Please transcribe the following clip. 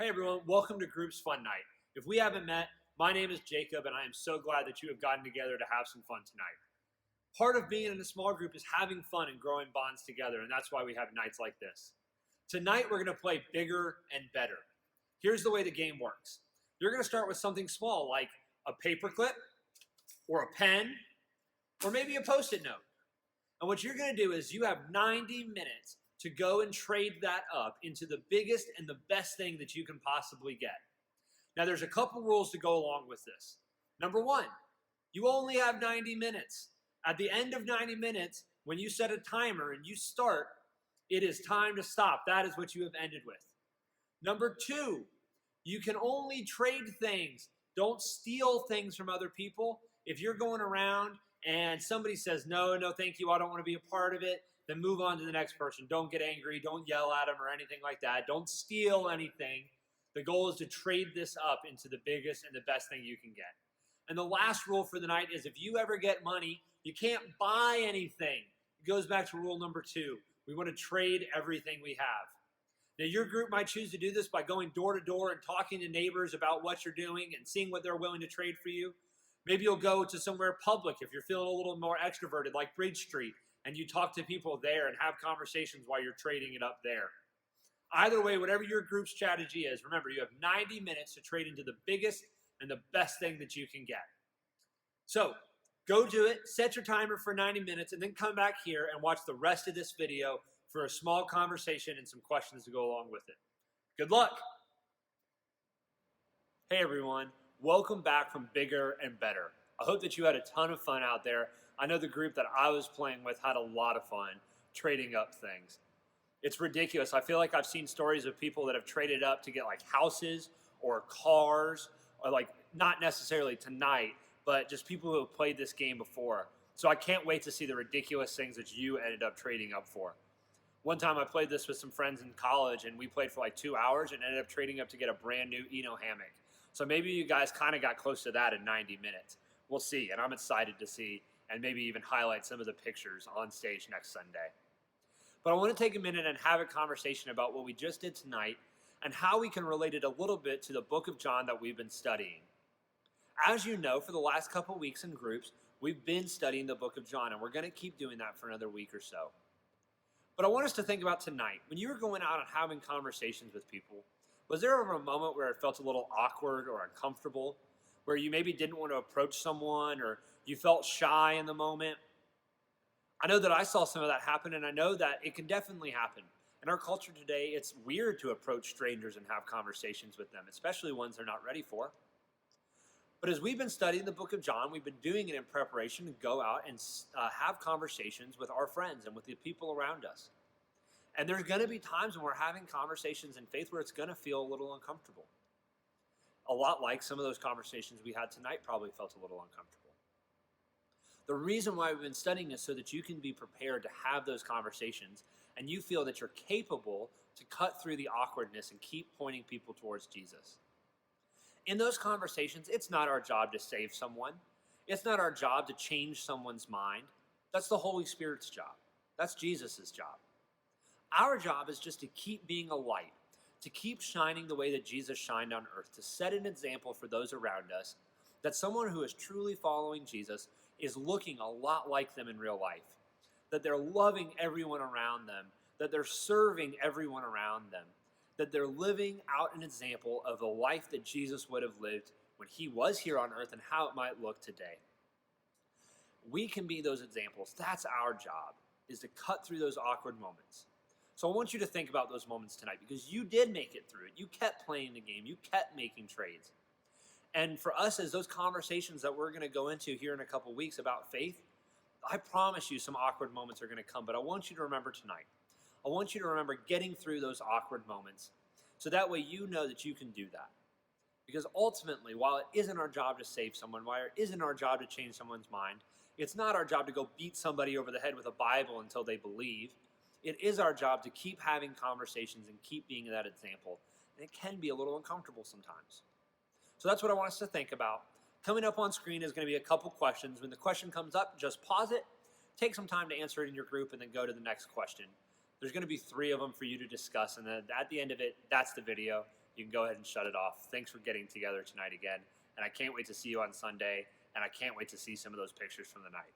Hey everyone, welcome to Groups Fun Night. If we haven't met, my name is Jacob and I am so glad that you have gotten together to have some fun tonight. Part of being in a small group is having fun and growing bonds together, and that's why we have nights like this. Tonight we're going to play bigger and better. Here's the way the game works. You're going to start with something small like a paperclip or a pen or maybe a post-it note. And what you're going to do is you have 90 minutes to go and trade that up into the biggest and the best thing that you can possibly get. Now, there's a couple rules to go along with this. Number one, you only have 90 minutes. At the end of 90 minutes, when you set a timer and you start, it is time to stop. That is what you have ended with. Number two, you can only trade things. Don't steal things from other people. If you're going around and somebody says, no, thank you, I don't want to be a part of it, then move on to the next person. Don't get angry. Don't yell at them or anything like that. Don't steal anything. The goal is to trade this up into the biggest and the best thing you can get. And the last rule for the night is if you ever get money, you can't buy anything. It goes back to rule number 2. We want to trade everything we have. Now, your group might choose to do this by going door to door and talking to neighbors about what you're doing and seeing what they're willing to trade for you. Maybe you'll go to somewhere public if you're feeling a little more extroverted, like Bridge Street, and you talk to people there and have conversations while you're trading it up there. Either way, whatever your group strategy is, remember, you have 90 minutes to trade into the biggest and the best thing that you can get. So go do it, set your timer for 90 minutes, and then come back here and watch the rest of this video for a small conversation and some questions to go along with it. Good luck. Hey everyone, welcome back from Bigger and Better. I hope that you had a ton of fun out there. I know the group that I was playing with had a lot of fun trading up things. It's ridiculous. I feel like I've seen stories of people that have traded up to get like houses or cars, or like not necessarily tonight, but just people who have played this game before. So I can't wait to see the ridiculous things that you ended up trading up for. One time I played this with some friends in college and we played for like 2 hours and ended up trading up to get a brand new Eno hammock. So maybe you guys kind of got close to that in 90 minutes. We'll see, and I'm excited to see and maybe even highlight some of the pictures on stage next Sunday. But I want to take a minute and have a conversation about what we just did tonight and how we can relate it a little bit to the book of John that we've been studying. As you know, for the last couple weeks in groups, we've been studying the book of John, and we're going to keep doing that for another week or so. But I want us to think about tonight. When you were going out and having conversations with people, was there ever a moment where it felt a little awkward or uncomfortable, where you maybe didn't want to approach someone or you felt shy in the moment? I know that I saw some of that happen, and I know that it can definitely happen. In our culture today, it's weird to approach strangers and have conversations with them, especially ones they're not ready for. But as we've been studying the book of John, we've been doing it in preparation to go out and have conversations with our friends and with the people around us. And there's going to be times when we're having conversations in faith where it's going to feel a little uncomfortable. A lot like some of those conversations we had tonight probably felt a little uncomfortable. The reason why we've been studying is so that you can be prepared to have those conversations and you feel that you're capable to cut through the awkwardness and keep pointing people towards Jesus. In those conversations, it's not our job to save someone. It's not our job to change someone's mind. That's the Holy Spirit's job. That's Jesus's job. Our job is just to keep being a light, to keep shining the way that Jesus shined on earth, to set an example for those around us that someone who is truly following Jesus is looking a lot like them in real life, that they're loving everyone around them, that they're serving everyone around them, that they're living out an example of the life that Jesus would have lived when he was here on earth and how it might look today. We can be those examples. That's our job, is to cut through those awkward moments. So I want you to think about those moments tonight because you did make it through it. You kept playing the game. You kept making trades. And for us, as those conversations that we're going to go into here in a couple weeks about faith, I promise you some awkward moments are going to come, but I want you to remember tonight. I want you to remember getting through those awkward moments so that way you know that you can do that. Because ultimately, while it isn't our job to save someone, while it isn't our job to change someone's mind, it's not our job to go beat somebody over the head with a Bible until they believe. It is our job to keep having conversations and keep being that example. And it can be a little uncomfortable sometimes. So that's what I want us to think about. Coming up on screen is going to be a couple questions. When the question comes up, just pause it, take some time to answer it in your group, and then go to the next question. There's going to be 3 of them for you to discuss, and then at the end of it, that's the video. you can go ahead and shut it off. Thanks for getting together tonight again, and I can't wait to see you on Sunday, and I can't wait to see some of those pictures from the night.